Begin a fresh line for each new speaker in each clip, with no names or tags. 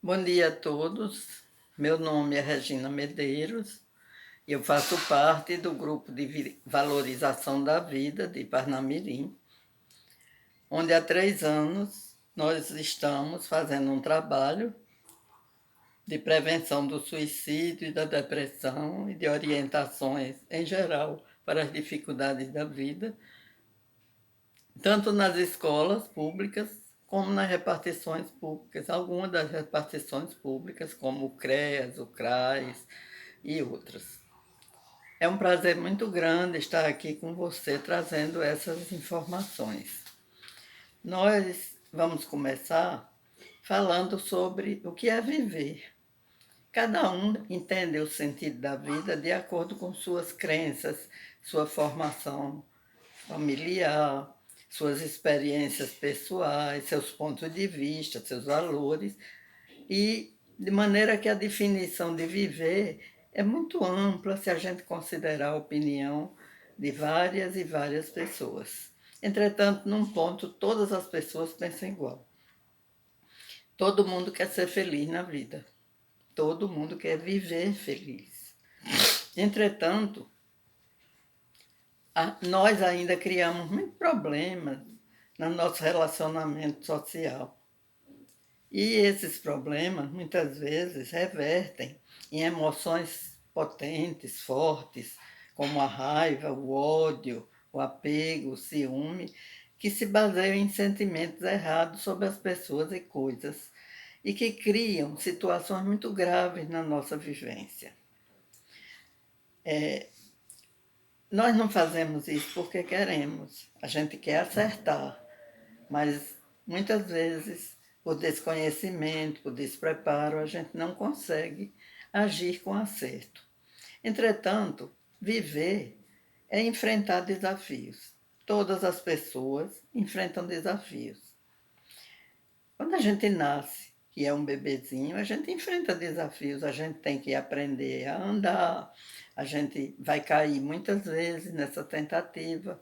Bom dia a todos. Meu nome é Regina Medeiros e eu faço parte do grupo de valorização da vida de Parnamirim, onde há 3 anos nós estamos fazendo um trabalho de prevenção do suicídio e da depressão e de orientações em geral para as dificuldades da vida, tanto nas escolas públicas como nas repartições públicas, algumas das repartições públicas, como o CREAS, o CRAS e outras. É um prazer muito grande estar aqui com você trazendo essas informações. Nós vamos começar falando sobre o que é viver. Cada um entende o sentido da vida de acordo com suas crenças, sua formação familiar, suas experiências pessoais, seus pontos de vista, seus valores, e de maneira que a definição de viver é muito ampla se a gente considerar a opinião de várias e várias pessoas. Entretanto, num ponto, todas as pessoas pensam igual. Todo mundo quer ser feliz na vida. Todo mundo quer viver feliz. Entretanto, nós ainda criamos muitos problemas no nosso relacionamento social. E esses problemas, muitas vezes, revertem em emoções potentes, fortes, como a raiva, o ódio, o apego, o ciúme, que se baseiam em sentimentos errados sobre as pessoas e coisas e que criam situações muito graves na nossa vivência. Nós não fazemos isso porque queremos, a gente quer acertar, mas muitas vezes, por desconhecimento, por despreparo, a gente não consegue agir com acerto. Entretanto, viver é enfrentar desafios. Todas as pessoas enfrentam desafios. Quando a gente nasce, que é um bebezinho, a gente enfrenta desafios, a gente tem que aprender a andar, a gente vai cair muitas vezes nessa tentativa,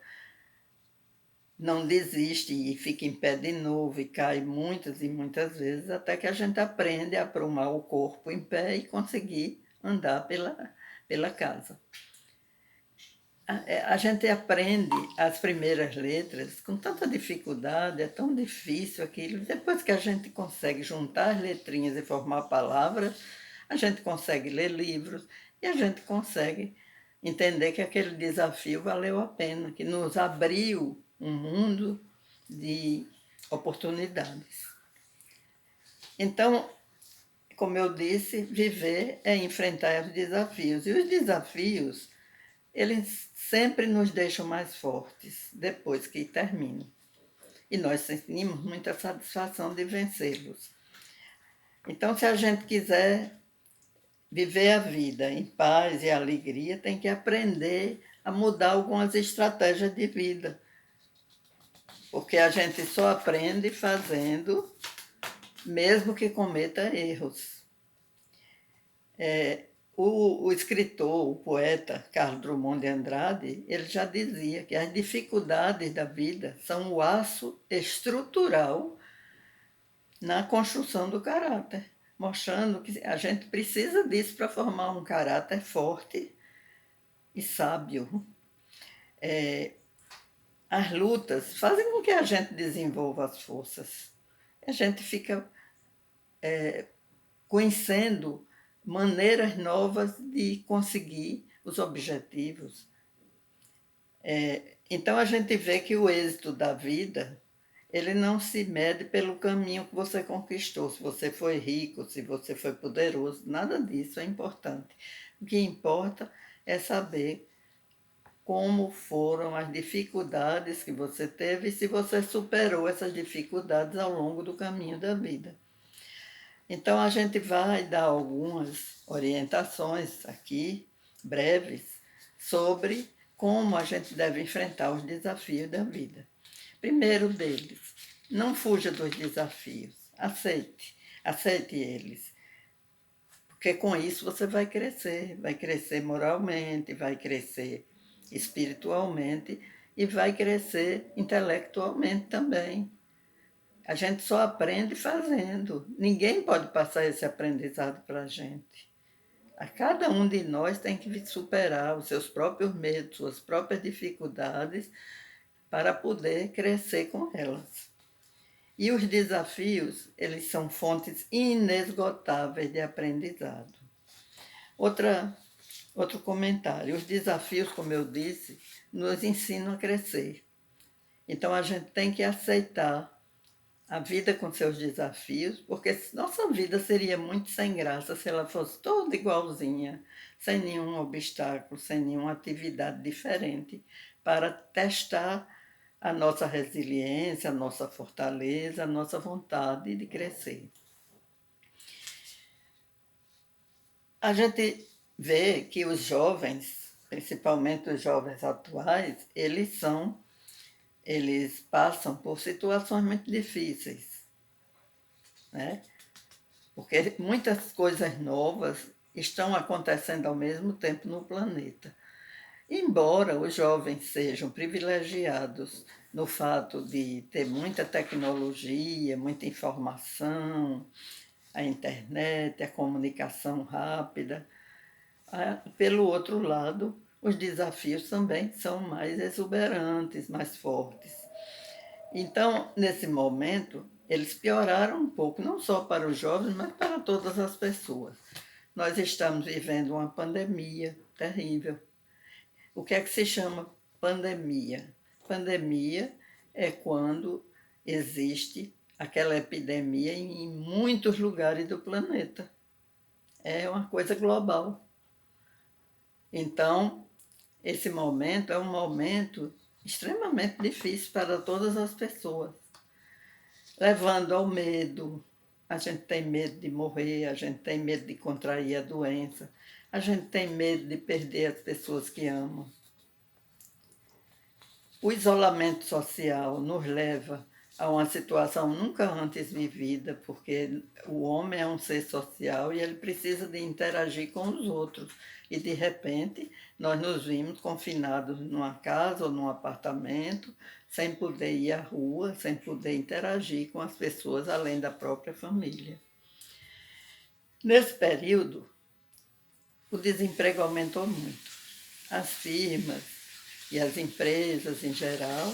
não desiste e fica em pé de novo e cai muitas e muitas vezes, até que a gente aprende a aprumar o corpo em pé e conseguir andar pela casa. A gente aprende as primeiras letras com tanta dificuldade, é tão difícil aquilo. Depois que a gente consegue juntar as letrinhas e formar palavras, a gente consegue ler livros e a gente consegue entender que aquele desafio valeu a pena, que nos abriu um mundo de oportunidades. Então, como eu disse, viver é enfrentar os desafios. E os desafios, eles sempre nos deixam mais fortes depois que terminam. E nós sentimos muita satisfação de vencê-los. Então, se a gente quiser viver a vida em paz e alegria, tem que aprender a mudar algumas estratégias de vida. Porque a gente só aprende fazendo, mesmo que cometa erros. O escritor, o poeta Carlos Drummond de Andrade, ele já dizia que as dificuldades da vida são o aço estrutural na construção do caráter, mostrando que a gente precisa disso para formar um caráter forte e sábio. As lutas fazem com que a gente desenvolva as forças. A gente fica conhecendo maneiras novas de conseguir os objetivos. Então a gente vê que o êxito da vida, ele não se mede pelo caminho que você conquistou, se você foi rico, se você foi poderoso, nada disso é importante. O que importa é saber como foram as dificuldades que você teve e se você superou essas dificuldades ao longo do caminho da vida. Então a gente vai dar algumas orientações aqui, breves, sobre como a gente deve enfrentar os desafios da vida. Primeiro deles, não fuja dos desafios, aceite eles. Porque com isso você vai crescer moralmente, vai crescer espiritualmente e vai crescer intelectualmente também. A gente só aprende fazendo. Ninguém pode passar esse aprendizado para a gente. A cada um de nós tem que superar os seus próprios medos, suas próprias dificuldades, para poder crescer com elas. E os desafios, eles são fontes inesgotáveis de aprendizado. Outro comentário. Os desafios, como eu disse, nos ensinam a crescer. Então a gente tem que aceitar a vida com seus desafios, porque nossa vida seria muito sem graça se ela fosse toda igualzinha, sem nenhum obstáculo, sem nenhuma atividade diferente, para testar a nossa resiliência, a nossa fortaleza, a nossa vontade de crescer. A gente vê que os jovens, principalmente os jovens atuais, eles passam por situações muito difíceis, né? Porque muitas coisas novas estão acontecendo ao mesmo tempo no planeta. Embora os jovens sejam privilegiados no fato de ter muita tecnologia, muita informação, a internet, a comunicação rápida, pelo outro lado, os desafios também são mais exuberantes, mais fortes. Então, nesse momento, eles pioraram um pouco, não só para os jovens, mas para todas as pessoas. Nós estamos vivendo uma pandemia terrível. O que é que se chama pandemia? Pandemia é quando existe aquela epidemia em muitos lugares do planeta. É uma coisa global. Então, esse momento é um momento extremamente difícil para todas as pessoas, levando ao medo. A gente tem medo de morrer, a gente tem medo de contrair a doença, a gente tem medo de perder as pessoas que amam. O isolamento social nos leva a uma situação nunca antes vivida, porque o homem é um ser social e ele precisa de interagir com os outros. E, de repente, nós nos vimos confinados numa casa ou num apartamento, sem poder ir à rua, sem poder interagir com as pessoas além da própria família. Nesse período, o desemprego aumentou muito. As firmas e as empresas em geral,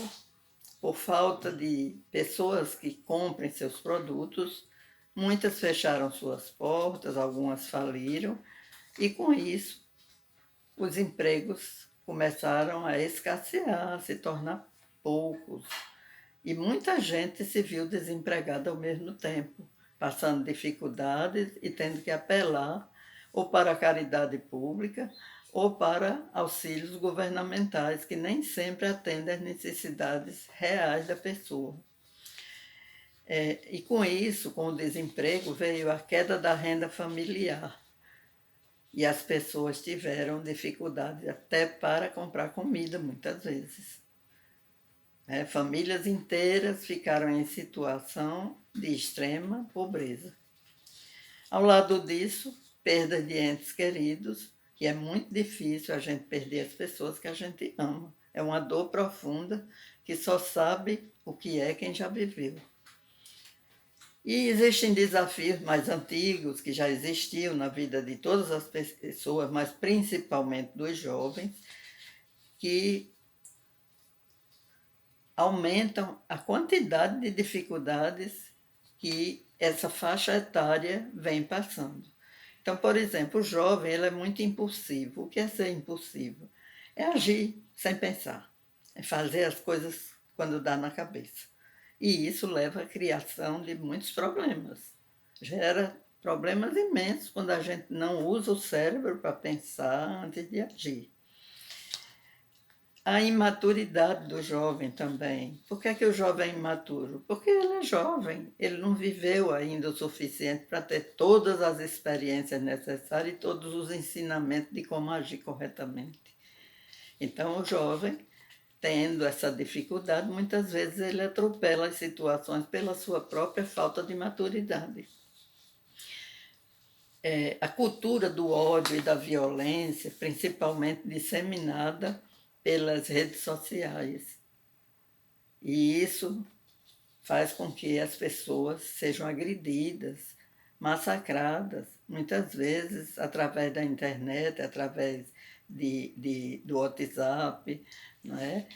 por falta de pessoas que comprem seus produtos, muitas fecharam suas portas, algumas faliram, e com isso os empregos começaram a escassear, a se tornar poucos. E muita gente se viu desempregada ao mesmo tempo, passando dificuldades e tendo que apelar ou para a caridade pública ou para auxílios governamentais, que nem sempre atendem às necessidades reais da pessoa. E com isso, com o desemprego, veio a queda da renda familiar. E as pessoas tiveram dificuldades até para comprar comida, muitas vezes. Famílias inteiras ficaram em situação de extrema pobreza. Ao lado disso, perda de entes queridos, que é muito difícil a gente perder as pessoas que a gente ama. É uma dor profunda que só sabe o que é quem já viveu. E existem desafios mais antigos que já existiam na vida de todas as pessoas, mas principalmente dos jovens, que aumentam a quantidade de dificuldades que essa faixa etária vem passando. Então, por exemplo, o jovem ele é muito impulsivo. O que é ser impulsivo? É agir sem pensar, é fazer as coisas quando dá na cabeça. E isso leva à criação de muitos problemas. Gera problemas imensos quando a gente não usa o cérebro para pensar antes de agir. A imaturidade do jovem também. Por que é que o jovem é imaturo? Porque ele é jovem, ele não viveu ainda o suficiente para ter todas as experiências necessárias e todos os ensinamentos de como agir corretamente. Então, o jovem, tendo essa dificuldade, muitas vezes ele atropela as situações pela sua própria falta de maturidade. A cultura do ódio e da violência, principalmente disseminada pelas redes sociais. E isso faz com que as pessoas sejam agredidas, massacradas, muitas vezes através da internet, através do WhatsApp, não é?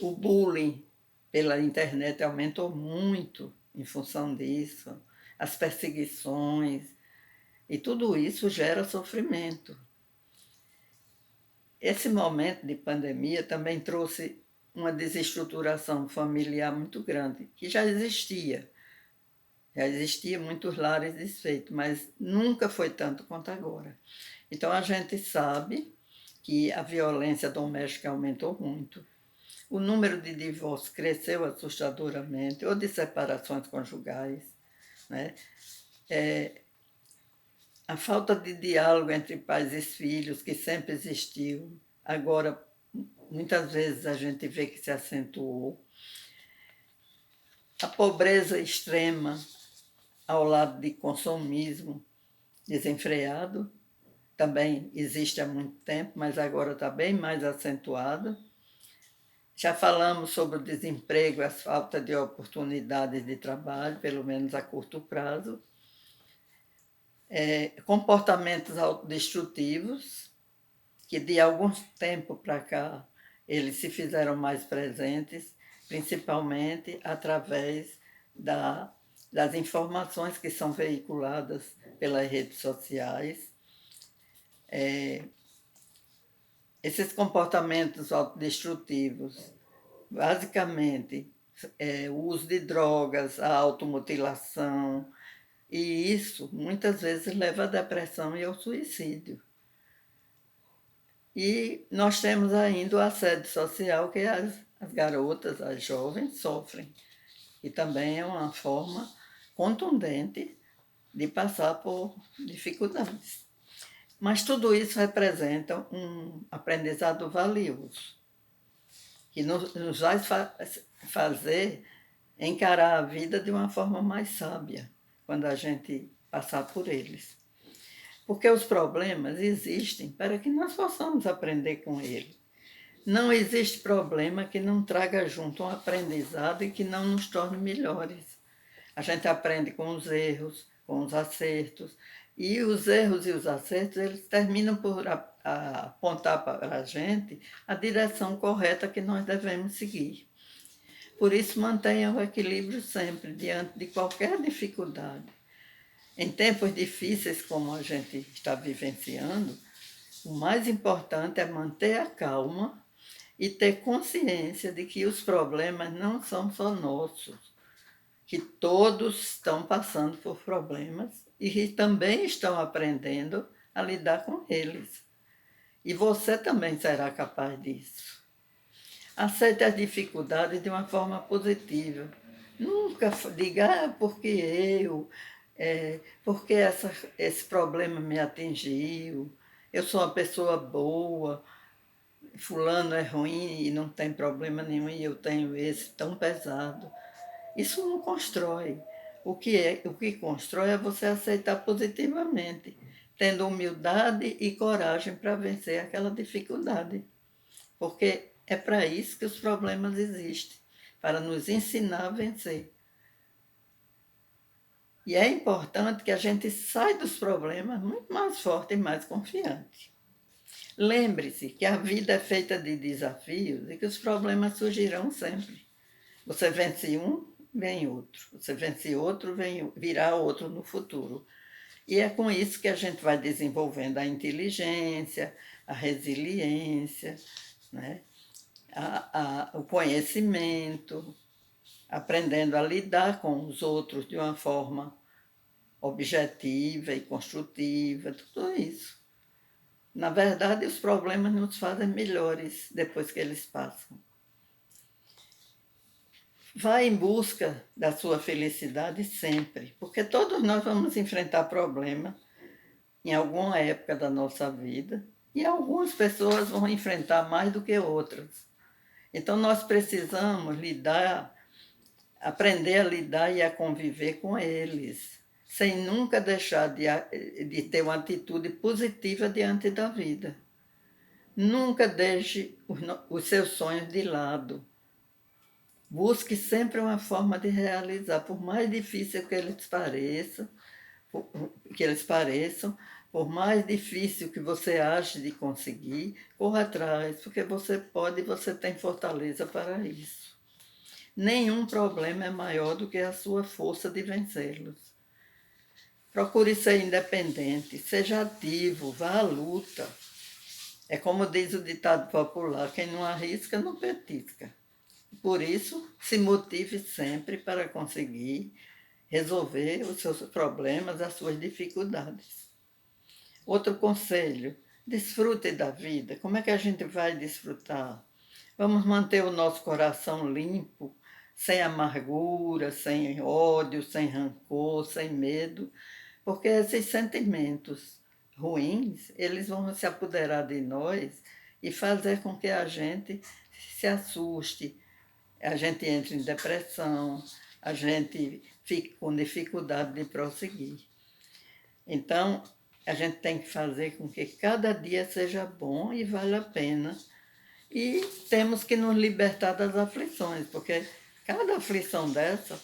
O bullying pela internet aumentou muito em função disso, as perseguições, e tudo isso gera sofrimento. Esse momento de pandemia também trouxe uma desestruturação familiar muito grande, que já existia. Já existia muitos lares desfeitos, mas nunca foi tanto quanto agora. Então a gente sabe que a violência doméstica aumentou muito. O número de divórcios cresceu assustadoramente, ou de separações conjugais, né? A falta de diálogo entre pais e filhos, que sempre existiu, agora muitas vezes a gente vê que se acentuou. A pobreza extrema ao lado de consumismo desenfreado, também existe há muito tempo, mas agora está bem mais acentuado. Já falamos sobre o desemprego, a falta de oportunidades de trabalho, pelo menos a curto prazo. Comportamentos autodestrutivos, que de algum tempo para cá eles se fizeram mais presentes, principalmente através das informações que são veiculadas pelas redes sociais. Esses comportamentos autodestrutivos, basicamente, o uso de drogas, a automutilação, e isso muitas vezes leva à depressão e ao suicídio. E nós temos ainda o assédio social que as garotas, as jovens sofrem, e também é uma forma contundente de passar por dificuldades. Mas tudo isso representa um aprendizado valioso, que nos vai fazer encarar a vida de uma forma mais sábia, quando a gente passar por eles. Porque os problemas existem para que nós possamos aprender com eles. Não existe problema que não traga junto um aprendizado e que não nos torne melhores. A gente aprende com os erros, com os acertos, e os erros e os acertos, eles terminam por apontar para a gente a direção correta que nós devemos seguir. Por isso, mantenha o equilíbrio sempre, diante de qualquer dificuldade. Em tempos difíceis como a gente está vivenciando, o mais importante é manter a calma e ter consciência de que os problemas não são só nossos, que todos estão passando por problemas e que também estão aprendendo a lidar com eles. E você também será capaz disso. Aceite as dificuldades de uma forma positiva. Nunca diga, porque eu, porque esse problema me atingiu, eu sou uma pessoa boa, fulano é ruim e não tem problema nenhum e eu tenho esse tão pesado. Isso não constrói. O que constrói é você aceitar positivamente, tendo humildade e coragem para vencer aquela dificuldade. Porque é para isso que os problemas existem, para nos ensinar a vencer. E é importante que a gente saia dos problemas muito mais forte e mais confiante. Lembre-se que a vida é feita de desafios e que os problemas surgirão sempre. Você vence um, vem outro. Você vence outro, virá outro no futuro. E é com isso que a gente vai desenvolvendo a inteligência, a resiliência, né? O conhecimento, aprendendo a lidar com os outros de uma forma objetiva e construtiva, tudo isso. Na verdade, os problemas nos fazem melhores depois que eles passam. Vá em busca da sua felicidade sempre, porque todos nós vamos enfrentar problemas em alguma época da nossa vida e algumas pessoas vão enfrentar mais do que outras. Então nós precisamos aprender a lidar e a conviver com eles, sem nunca deixar de ter uma atitude positiva diante da vida. Nunca deixe os seus sonhos de lado. Busque sempre uma forma de realizar, por mais difícil que eles pareçam, por mais difícil que você ache de conseguir, corra atrás, porque você pode e você tem fortaleza para isso. Nenhum problema é maior do que a sua força de vencê-los. Procure ser independente, seja ativo, vá à luta. É como diz o ditado popular, quem não arrisca não petisca. Por isso, se motive sempre para conseguir resolver os seus problemas, as suas dificuldades. Outro conselho, desfrute da vida. Como é que a gente vai desfrutar? Vamos manter o nosso coração limpo, sem amargura, sem ódio, sem rancor, sem medo, porque esses sentimentos ruins, eles vão se apoderar de nós e fazer com que a gente se assuste, a gente entre em depressão, a gente fique com dificuldade de prosseguir. Então, a gente tem que fazer com que cada dia seja bom e vale a pena. E temos que nos libertar das aflições, porque cada aflição dessa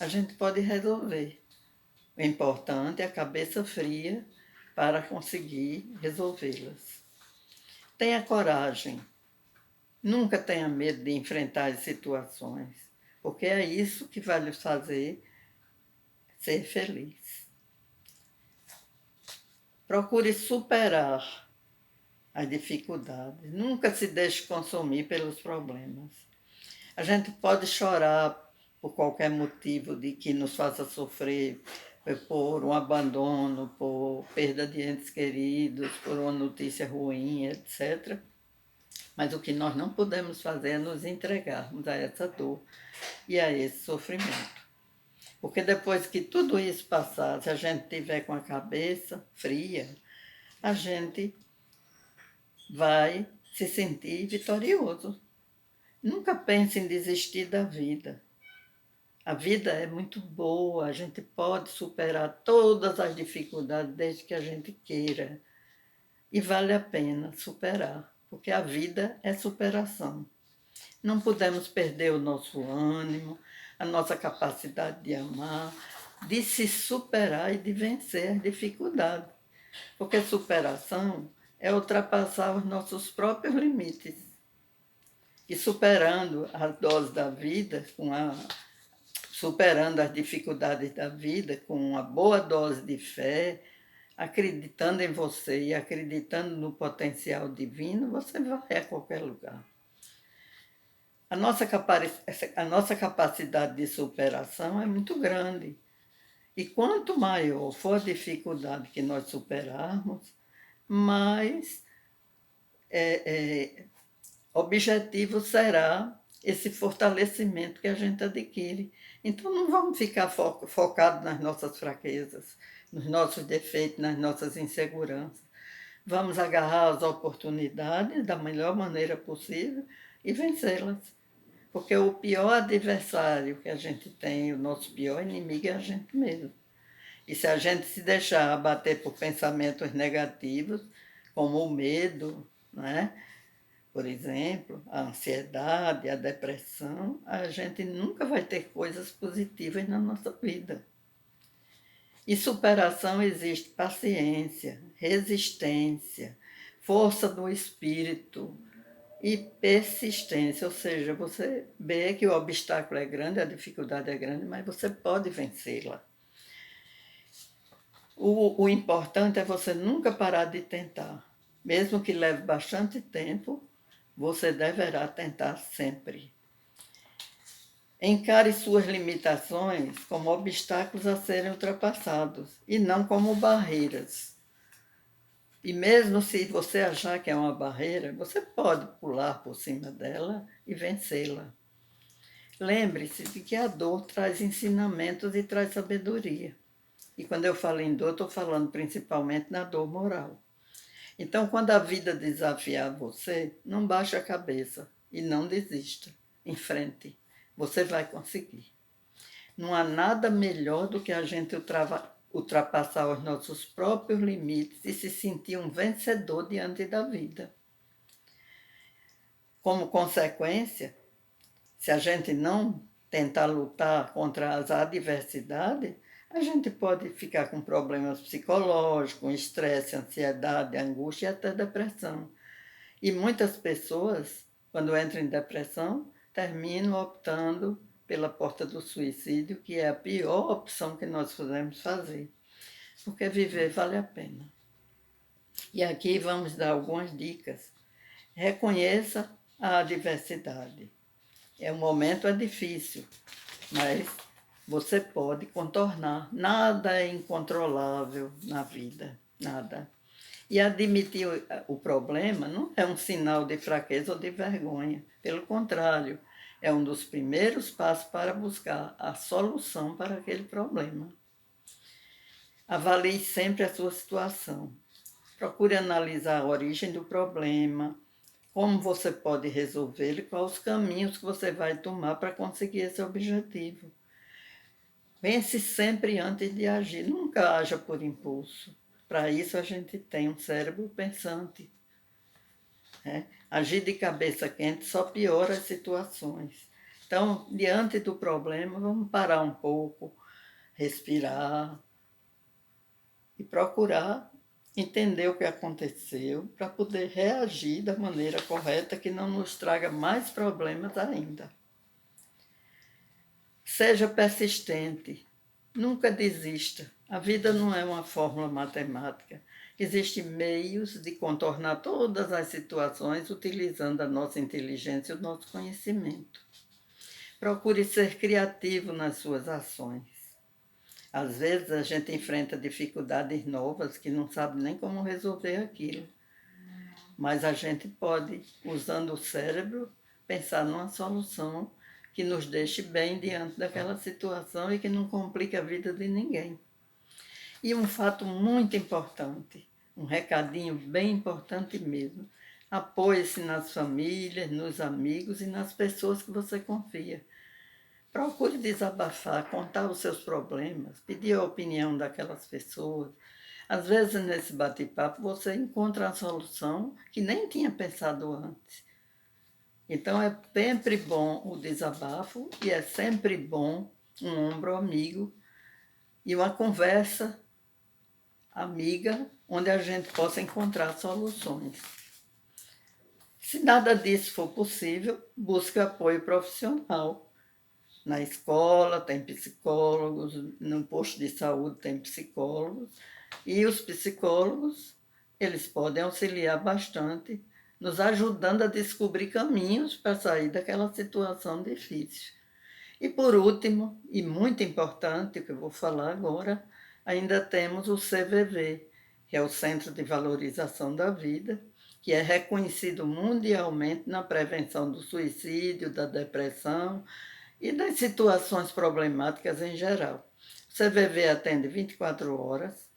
a gente pode resolver. O importante é a cabeça fria para conseguir resolvê-las. Tenha coragem. Nunca tenha medo de enfrentar as situações, porque é isso que vai lhe fazer ser feliz. Procure superar as dificuldades. Nunca se deixe consumir pelos problemas. A gente pode chorar por qualquer motivo de que nos faça sofrer, por um abandono, por perda de entes queridos, por uma notícia ruim, etc. Mas o que nós não podemos fazer é nos entregarmos a essa dor e a esse sofrimento. Porque depois que tudo isso passar, se a gente tiver com a cabeça fria, a gente vai se sentir vitorioso. Nunca pense em desistir da vida. A vida é muito boa, a gente pode superar todas as dificuldades desde que a gente queira. E vale a pena superar, porque a vida é superação. Não podemos perder o nosso ânimo, a nossa capacidade de amar, de se superar e de vencer as dificuldades. Porque superação é ultrapassar os nossos próprios limites. E superando as doses da vida, superando as dificuldades da vida com uma boa dose de fé, acreditando em você e acreditando no potencial divino, você vai a qualquer lugar. A nossa capacidade de superação é muito grande. E quanto maior for a dificuldade que nós superarmos, mais objetivo será esse fortalecimento que a gente adquire. Então não vamos ficar focados nas nossas fraquezas, nos nossos defeitos, nas nossas inseguranças. Vamos agarrar as oportunidades da melhor maneira possível e vencê-las. Porque o pior adversário que a gente tem, o nosso pior inimigo é a gente mesmo. E se a gente se deixar abater por pensamentos negativos, como o medo, né? Por exemplo, a ansiedade, a depressão, a gente nunca vai ter coisas positivas na nossa vida. E superação existe paciência, resistência, força do espírito e persistência. Ou seja, você vê que o obstáculo é grande, a dificuldade é grande, mas você pode vencê-la. O importante é você nunca parar de tentar. Mesmo que leve bastante tempo, você deverá tentar sempre. Encare suas limitações como obstáculos a serem ultrapassados e não como barreiras. E mesmo se você achar que é uma barreira, você pode pular por cima dela e vencê-la. Lembre-se de que a dor traz ensinamentos e traz sabedoria. E quando eu falo em dor, estou falando principalmente na dor moral. Então, quando a vida desafiar você, não baixe a cabeça e não desista. Enfrente. Você vai conseguir. Não há nada melhor do que a gente ultrapassar os nossos próprios limites e se sentir um vencedor diante da vida. Como consequência, Se a gente não tentar lutar contra as adversidades, a gente pode ficar com problemas psicológicos, com estresse, ansiedade, angústia e até depressão. E muitas pessoas, quando entram em depressão, terminam optando pela porta do suicídio, que é a pior opção que nós podemos fazer, porque viver vale a pena. E aqui vamos dar algumas dicas. Reconheça a adversidade. O momento é difícil, mas você pode contornar. Nada é incontrolável na vida, nada. E admitir o problema não é um sinal de fraqueza ou de vergonha. Pelo contrário, é um dos primeiros passos para buscar a solução para aquele problema. Avalie sempre a sua situação. Procure analisar a origem do problema, como você pode resolvê-lo e quais os caminhos que você vai tomar para conseguir esse objetivo. Pense sempre antes de agir, nunca haja por impulso. Para isso a gente tem um cérebro pensante. Agir de cabeça quente só piora as situações. Então, diante do problema, vamos parar um pouco, respirar e procurar entender o que aconteceu para poder reagir da maneira correta que não nos traga mais problemas ainda. Seja persistente, nunca desista. A vida não é uma fórmula matemática. Existem meios de contornar todas as situações utilizando a nossa inteligência e o nosso conhecimento. Procure ser criativo nas suas ações. Às vezes a gente enfrenta dificuldades novas que não sabe nem como resolver aquilo. Mas a gente pode, usando o cérebro, pensar numa solução que nos deixe bem diante daquela situação e que não complique a vida de ninguém. E um fato muito importante, um recadinho bem importante mesmo, apoie-se nas famílias, nos amigos e nas pessoas que você confia. Procure desabafar, contar os seus problemas, pedir a opinião daquelas pessoas. Às vezes, nesse bate-papo, você encontra a solução que nem tinha pensado antes. Então, é sempre bom o desabafo e é sempre bom um ombro amigo e uma conversa amiga onde a gente possa encontrar soluções. Se nada disso for possível, busque apoio profissional. Na escola tem psicólogos, no posto de saúde tem psicólogos, e os psicólogos, eles podem auxiliar bastante, nos ajudando a descobrir caminhos para sair daquela situação difícil. E por último, e muito importante, que eu vou falar agora, ainda temos o CVV, que é o Centro de Valorização da Vida, que é reconhecido mundialmente na prevenção do suicídio, da depressão, e das situações problemáticas em geral. O CVV atende 24 horas,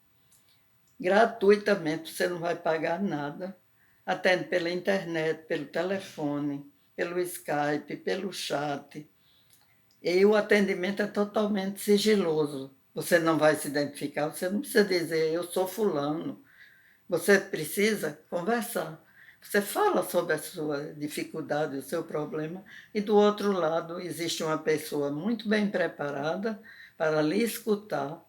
gratuitamente, você não vai pagar nada. Atende pela internet, pelo telefone, pelo Skype, pelo chat. E o atendimento é totalmente sigiloso. Você não vai se identificar, você não precisa dizer eu sou fulano. Você precisa conversar. Você fala sobre a sua dificuldade, o seu problema, e do outro lado existe uma pessoa muito bem preparada para lhe escutar,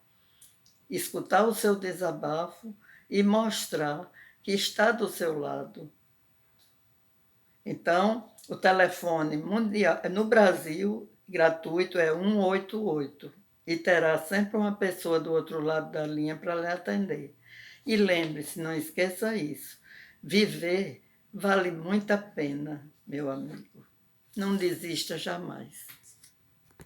escutar o seu desabafo e mostrar que está do seu lado. Então, o telefone mundial, no Brasil, gratuito é 188 e terá sempre uma pessoa do outro lado da linha para lhe atender. E lembre-se, não esqueça isso, viver vale muito a pena, meu amigo. Não desista jamais.